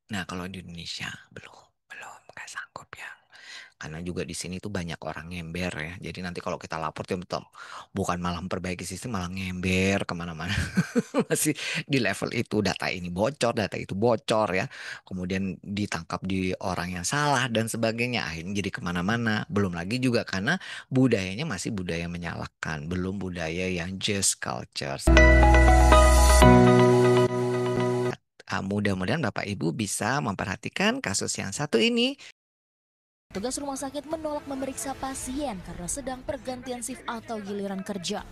Nah, kalau di Indonesia belum nggak sanggup ya. Karena juga di sini tuh banyak orang ngember ya. Jadi nanti kalau kita lapor tuh betul, bukan malah memperbaiki sistem, malah ngember kemana-mana. Masih di level itu data ini bocor, data itu bocor ya. Kemudian ditangkap di orang yang salah dan sebagainya. Akhirnya jadi kemana-mana. Belum lagi juga karena budayanya masih budaya menyalahkan, belum budaya yang just culture. Mudah-mudahan Bapak Ibu bisa memperhatikan kasus yang satu ini. Tugas rumah sakit menolak memeriksa pasien karena sedang pergantian shift atau giliran kerja.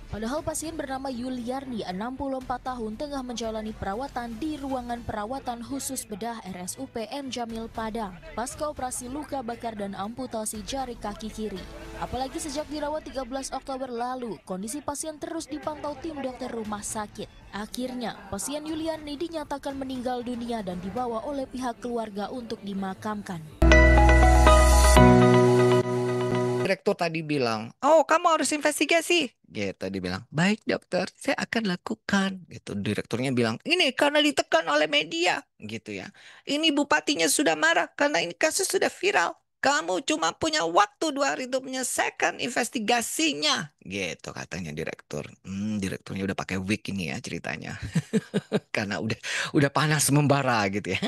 Padahal pasien bernama Yuliarni, 64 tahun, tengah menjalani perawatan di ruangan perawatan khusus bedah RSUP M. Jamil Padang pasca operasi luka bakar dan amputasi jari kaki kiri. Apalagi sejak dirawat 13 Oktober lalu, kondisi pasien terus dipantau tim dokter rumah sakit. Akhirnya, pasien Yuliarni dinyatakan meninggal dunia dan dibawa oleh pihak keluarga untuk dimakamkan. Direktur tadi bilang, oh kamu harus investigasi. Gitu, dibilang, baik dokter, saya akan lakukan. Gitu, direkturnya bilang, ini karena ditekan oleh media. Gitu ya. Ini bupatinya sudah marah karena ini kasus sudah viral. Kamu cuma punya waktu 2 hari untuk menyelesaikan investigasinya. Gitu katanya direktur. Direkturnya udah pakai wig ini ya ceritanya. Karena udah panas membara gitu ya.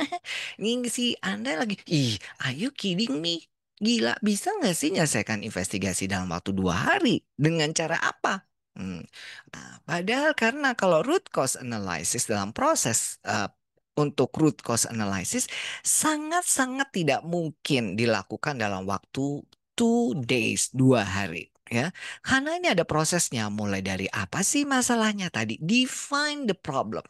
Ini si Anda lagi, are you kidding me? Gila, bisa nggak sih menyelesaikan investigasi dalam waktu 2 hari? Dengan cara apa? Hmm. Nah, padahal karena kalau root cause analysis dalam proses untuk root cause analysis sangat-sangat tidak mungkin dilakukan dalam waktu 2 days, 2 hari. Ya, karena ini ada prosesnya mulai dari apa sih masalahnya tadi? Define the problem.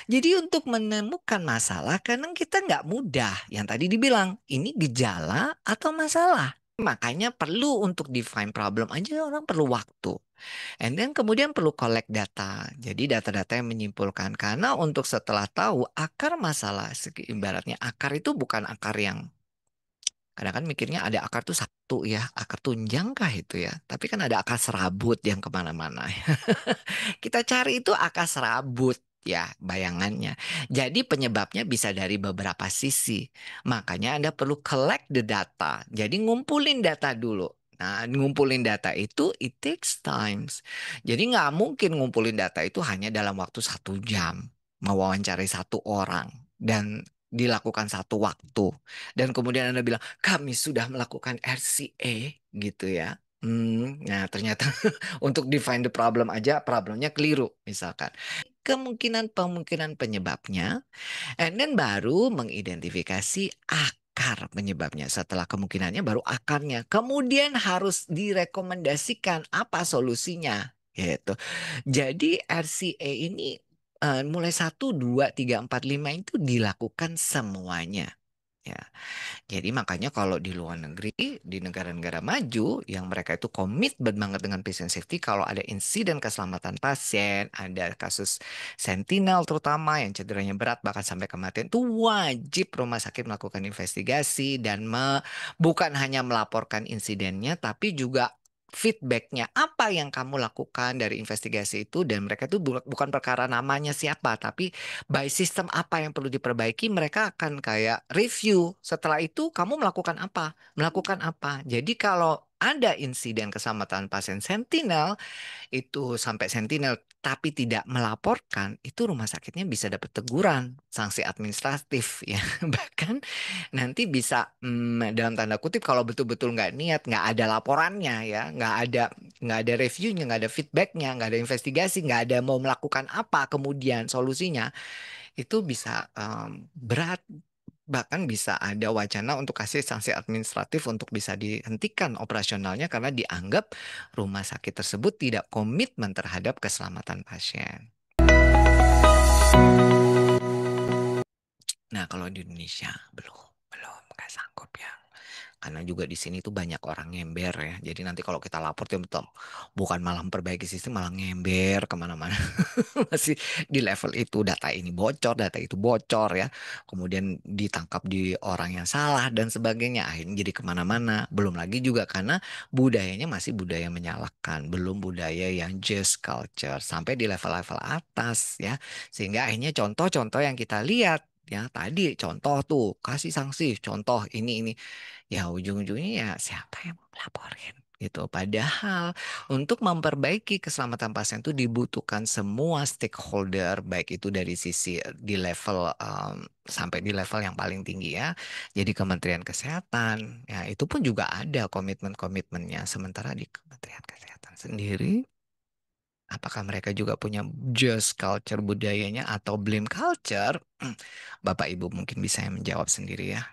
Jadi untuk menemukan masalah kadang kita nggak mudah. Yang tadi dibilang ini gejala atau masalah. Makanya perlu untuk define problem aja orang perlu waktu. And then kemudian perlu collect data. Jadi data-data yang menyimpulkan. Karena untuk setelah tahu akar masalah, ibaratnya akar itu bukan akar yang kadang kan mikirnya ada akar tuh satu ya, akar tunjang kah itu ya. Tapi kan ada akar serabut yang kemana-mana. Kita cari itu akar serabut ya bayangannya. Jadi penyebabnya bisa dari beberapa sisi. Makanya Anda perlu collect the data. Jadi ngumpulin data dulu. Nah, ngumpulin data itu it takes times. Jadi nggak mungkin ngumpulin data itu hanya dalam waktu 1 jam. Mewawancarai satu orang. Dan dilakukan satu waktu. Dan kemudian Anda bilang, kami sudah melakukan RCA gitu ya. Nah ternyata untuk define the problem aja problemnya keliru misalkan. Kemungkinan penyebabnya, and then baru mengidentifikasi akar penyebabnya. Setelah kemungkinannya baru akarnya. Kemudian harus direkomendasikan apa solusinya gitu. Jadi RCA ini mulai 1, 2, 3, 4, 5 itu dilakukan semuanya. Ya. Jadi makanya kalau di luar negeri, di negara-negara maju yang mereka itu komit banget dengan patient safety, kalau ada insiden keselamatan pasien, ada kasus sentinel terutama yang cederanya berat bahkan sampai kematian, itu wajib rumah sakit melakukan investigasi dan bukan hanya melaporkan insidennya, tapi juga feedbacknya apa yang kamu lakukan dari investigasi itu dan mereka itu bukan perkara namanya siapa tapi by system apa yang perlu diperbaiki, mereka akan kayak review. Setelah itu kamu melakukan apa? Melakukan apa? Jadi kalau ada insiden keselamatan pasien sentinel, itu sampai sentinel tapi tidak melaporkan, itu rumah sakitnya bisa dapat teguran, sanksi administratif ya. Bahkan nanti bisa dalam tanda kutip kalau betul-betul nggak niat, nggak ada laporannya ya, nggak ada reviewnya, nggak ada feedbacknya, nggak ada investigasi, nggak ada mau melakukan apa kemudian solusinya, itu bisa berat. Bahkan bisa ada wacana untuk kasih sanksi administratif untuk bisa dihentikan operasionalnya karena dianggap rumah sakit tersebut tidak komitmen terhadap keselamatan pasien. Nah, kalau di Indonesia belum nggak sanggup ya. Karena juga di sini tuh banyak orang ngember ya. Jadi nanti kalau kita lapor tuh betul, bukan malah memperbaiki sistem, malah ngember kemana-mana. Masih di level itu data ini bocor, data itu bocor ya. Kemudian ditangkap di orang yang salah dan sebagainya. Akhirnya jadi kemana-mana. Belum lagi juga karena budayanya masih budaya menyalahkan, belum budaya yang just culture sampai di level-level atas ya. Sehingga akhirnya contoh-contoh yang kita lihat Ya tadi contoh tuh, kasih sanksi, contoh ini, ya ujung-ujungnya ya siapa yang mau melaporin gitu. Padahal untuk memperbaiki keselamatan pasien itu dibutuhkan semua stakeholder, baik itu dari sisi di level sampai di level yang paling tinggi ya. Jadi Kementerian Kesehatan, ya itu pun juga ada komitmen-komitmennya. Sementara di Kementerian Kesehatan sendiri, apakah mereka juga punya just culture budayanya atau blame culture? Bapak Ibu mungkin bisa menjawab sendiri ya.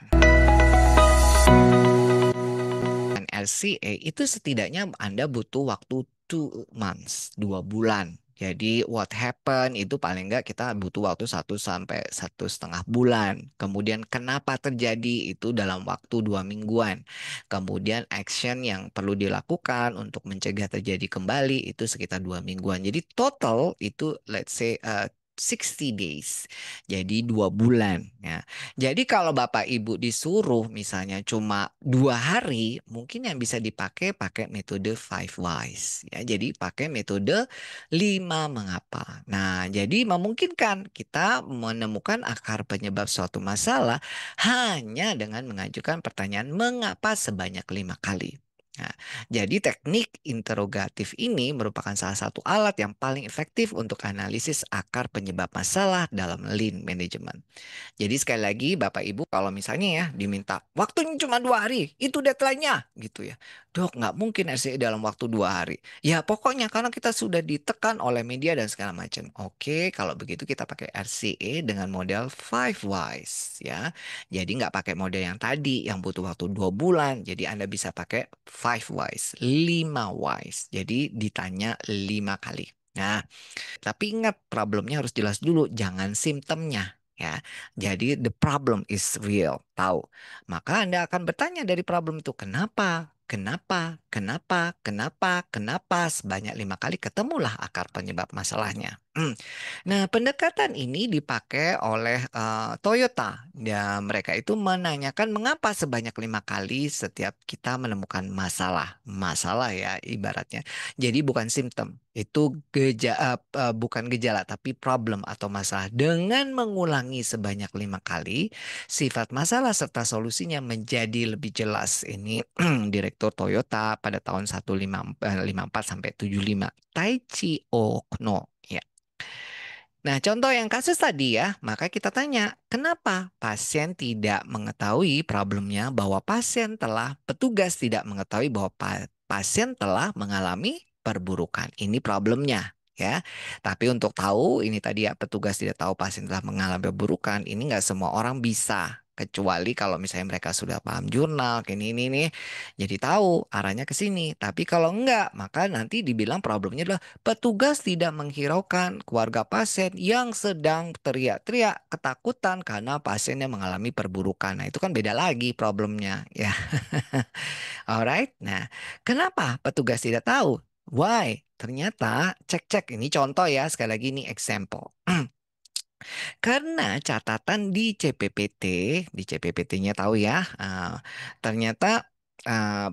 LCA itu setidaknya Anda butuh waktu 2 months, 2 bulan. Jadi what happen itu paling nggak kita butuh waktu 1 sampai 1,5 bulan. Kemudian kenapa terjadi itu dalam waktu 2 mingguan. Kemudian action yang perlu dilakukan untuk mencegah terjadi kembali itu sekitar 2 mingguan. Jadi total itu let's say 60 days. Jadi 2 bulan. Ya. Jadi kalau Bapak Ibu disuruh misalnya cuma 2 hari, mungkin yang bisa pakai metode five whys. Ya, jadi pakai metode 5 mengapa. Nah, jadi memungkinkan kita menemukan akar penyebab suatu masalah hanya dengan mengajukan pertanyaan mengapa sebanyak 5 kali. Nah, jadi teknik interogatif ini merupakan salah satu alat yang paling efektif untuk analisis akar penyebab masalah dalam lean management. Jadi sekali lagi Bapak Ibu kalau misalnya ya diminta waktunya cuma 2 hari, itu deadline-nya gitu ya. Dok nggak mungkin RCE dalam waktu 2 hari. Ya pokoknya karena kita sudah ditekan oleh media dan segala macam. Oke kalau begitu kita pakai RCE dengan model five whys ya. Jadi nggak pakai model yang tadi yang butuh waktu 2 bulan. Jadi Anda bisa pakai five whys, 5 whys. Jadi ditanya 5 kali. Nah, tapi ingat problemnya harus jelas dulu, jangan simptomnya ya. Jadi the problem is real, tahu. Maka Anda akan bertanya dari problem itu, kenapa? Kenapa? Kenapa? Kenapa? Kenapa? Sebanyak 5 kali ketemulah akar penyebab masalahnya. Nah, pendekatan ini dipakai oleh Toyota. Dan mereka itu menanyakan mengapa sebanyak 5 kali setiap kita menemukan masalah. Masalah ya ibaratnya. Jadi bukan simptom. Itu bukan gejala tapi problem atau masalah. Dengan mengulangi sebanyak 5 kali, sifat masalah serta solusinya menjadi lebih jelas. Ini Direktur Toyota pada tahun 1954 sampai 75. Taichi Okno. Ya. Nah, contoh yang kasus tadi ya, maka kita tanya, kenapa pasien tidak mengetahui problemnya bahwa petugas tidak mengetahui bahwa pasien telah mengalami perburukan. Ini problemnya ya. Tapi untuk tahu ini tadi ya petugas tidak tahu pasien telah mengalami perburukan, ini nggak semua orang bisa. Kecuali kalau misalnya mereka sudah paham jurnal, ini nih, jadi tahu arahnya ke sini. Tapi kalau enggak, maka nanti dibilang problemnya adalah petugas tidak menghiraukan keluarga pasien yang sedang teriak-teriak ketakutan karena pasiennya mengalami perburukan. Nah, itu kan beda lagi problemnya, ya. Alright. Nah, kenapa petugas tidak tahu? Why? Ternyata cek-cek ini contoh ya, sekali lagi ini example. Karena catatan di CPPT-nya tahu ya, ternyata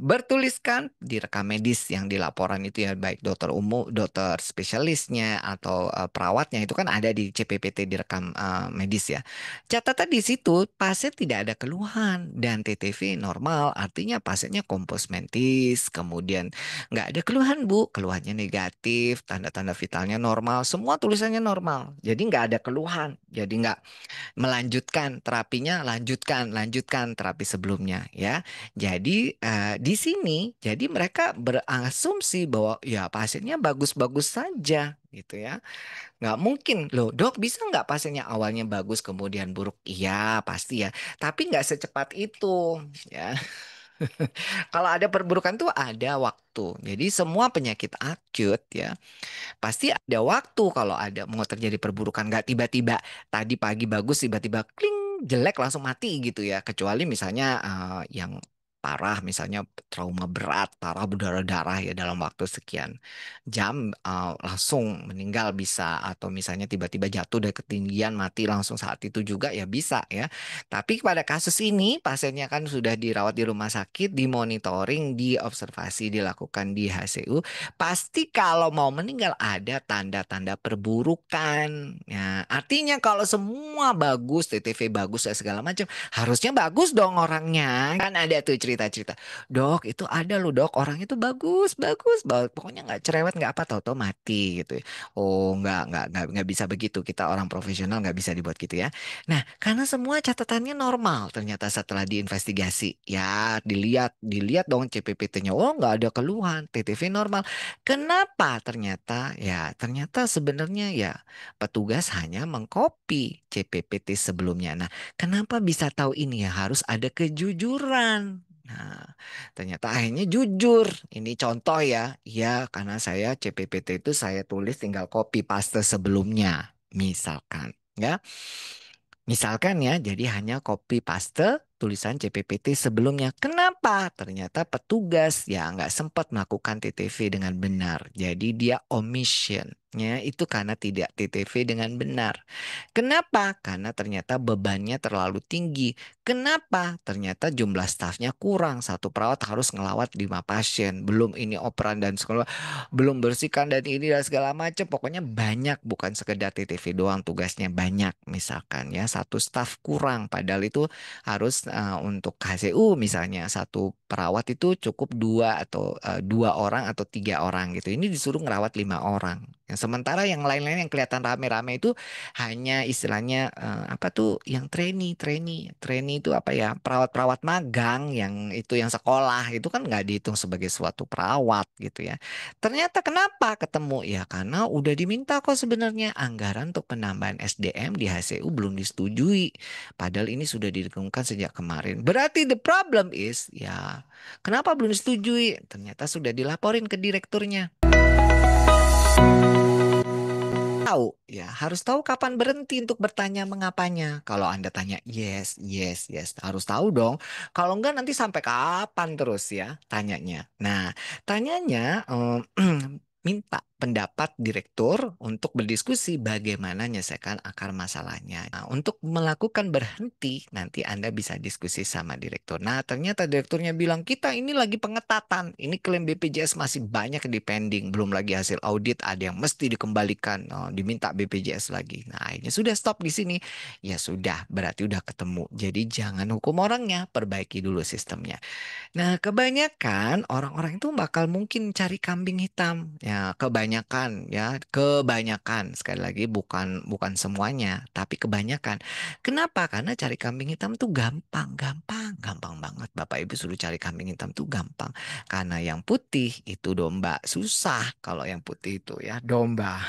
bertuliskan di rekam medis yang di laporan itu ya, baik dokter umum, dokter spesialisnya atau perawatnya itu kan ada di CPPT di rekam medis ya. Catatan di situ pasien tidak ada keluhan dan TTV normal, artinya pasiennya kompos mentis, kemudian nggak ada keluhan Bu, keluhannya negatif, tanda-tanda vitalnya normal, semua tulisannya normal. Jadi nggak ada keluhan, jadi nggak melanjutkan terapinya, lanjutkan terapi sebelumnya ya. Jadi di sini, jadi mereka berasumsi bahwa ya pasiennya bagus-bagus saja gitu ya. Nggak mungkin loh dok bisa nggak pasiennya awalnya bagus kemudian buruk? Iya pasti ya, tapi nggak secepat itu ya. Kalau ada perburukan tuh ada waktu. Jadi semua penyakit akut ya pasti ada waktu kalau ada mau terjadi perburukan. Nggak tiba-tiba tadi pagi bagus tiba-tiba kling jelek langsung mati gitu ya. Kecuali misalnya yang parah, misalnya trauma berat, parah berdarah-darah ya dalam waktu sekian jam, langsung meninggal bisa, atau misalnya tiba-tiba jatuh dari ketinggian mati langsung saat itu juga ya bisa ya. Tapi pada kasus ini pasiennya kan sudah dirawat di rumah sakit, dimonitoring, diobservasi, dilakukan di HCU. Pasti kalau mau meninggal ada tanda-tanda perburukan. Ya, artinya kalau semua bagus, TTV bagus dan segala macam, harusnya bagus dong orangnya. Kan ada tuh cerita-cerita. Dok, itu ada loh dok, orang itu bagus, bagus, pokoknya nggak cerewet, nggak apa, tahu-tahu mati gitu ya. Oh, nggak bisa begitu. Kita orang profesional nggak bisa dibuat gitu ya. Nah, karena semua catatannya normal, ternyata setelah diinvestigasi, ya dilihat, dilihat dong CPPT-nya. Oh, nggak ada keluhan, TTV normal. Kenapa? Ternyata, ya ternyata sebenarnya ya petugas hanya mengcopy CPPT sebelumnya. Nah, kenapa bisa tahu ini ya? Harus ada kejujuran. Nah, ternyata akhirnya jujur. Ini contoh ya. Ya, karena saya CPPT itu saya tulis tinggal copy paste sebelumnya. Misalkan, ya. Misalkan ya, jadi hanya copy paste tulisan CPPT sebelumnya. Kenapa? Ternyata petugas ya nggak sempat melakukan TTV dengan benar. Jadi dia omission. Ya, itu karena tidak TTV dengan benar. Kenapa? Karena ternyata bebannya terlalu tinggi. Kenapa? Ternyata jumlah stafnya kurang. Satu perawat harus ngelawat 5 pasien. Belum ini operan dan segala, belum bersihkan dan ini dan segala macam. Pokoknya banyak, bukan sekedar TTV doang, tugasnya banyak. Misalkan ya satu staf kurang. Padahal itu harus untuk HCU misalnya satu perawat itu cukup dua atau 2 orang atau 3 orang gitu. Ini disuruh ngerawat 5 orang. Yang sementara yang lain-lain yang kelihatan rame-rame itu hanya istilahnya apa tuh yang trainee itu apa ya, perawat-perawat magang yang itu yang sekolah itu kan nggak dihitung sebagai suatu perawat gitu ya. Ternyata kenapa ketemu ya, karena udah diminta kok sebenarnya anggaran untuk penambahan SDM di HCU belum disetujui, padahal ini sudah didengungkan sejak kemarin. Berarti the problem is ya, kenapa belum disetujui? Ternyata sudah dilaporin ke direkturnya. Tahu ya, harus tahu kapan berhenti untuk bertanya mengapanya. Kalau Anda tanya yes, yes, yes, harus tahu dong. Kalau enggak nanti sampai kapan terus ya tanyanya. Nah, tanyanya minta pendapat direktur untuk berdiskusi bagaimana menyelesaikan akar masalahnya. Nah, untuk melakukan berhenti, nanti Anda bisa diskusi sama direktur. Nah, ternyata direkturnya bilang, kita ini lagi pengetatan. Ini klaim BPJS masih banyak yang dipending. Belum lagi hasil audit, ada yang mesti dikembalikan. Oh, diminta BPJS lagi. Nah, akhirnya sudah stop di sini. Ya sudah, berarti udah ketemu. Jadi jangan hukum orangnya, perbaiki dulu sistemnya. Nah, kebanyakan orang-orang itu bakal mungkin cari kambing hitam. Ya, kebanyakan ya, kebanyakan. Sekali lagi bukan bukan semuanya, tapi kebanyakan. Kenapa? Karena cari kambing hitam tuh gampang, gampang, gampang banget. Bapak Ibu suruh cari kambing hitam tuh gampang. Karena yang putih itu domba, susah kalau yang putih itu ya domba.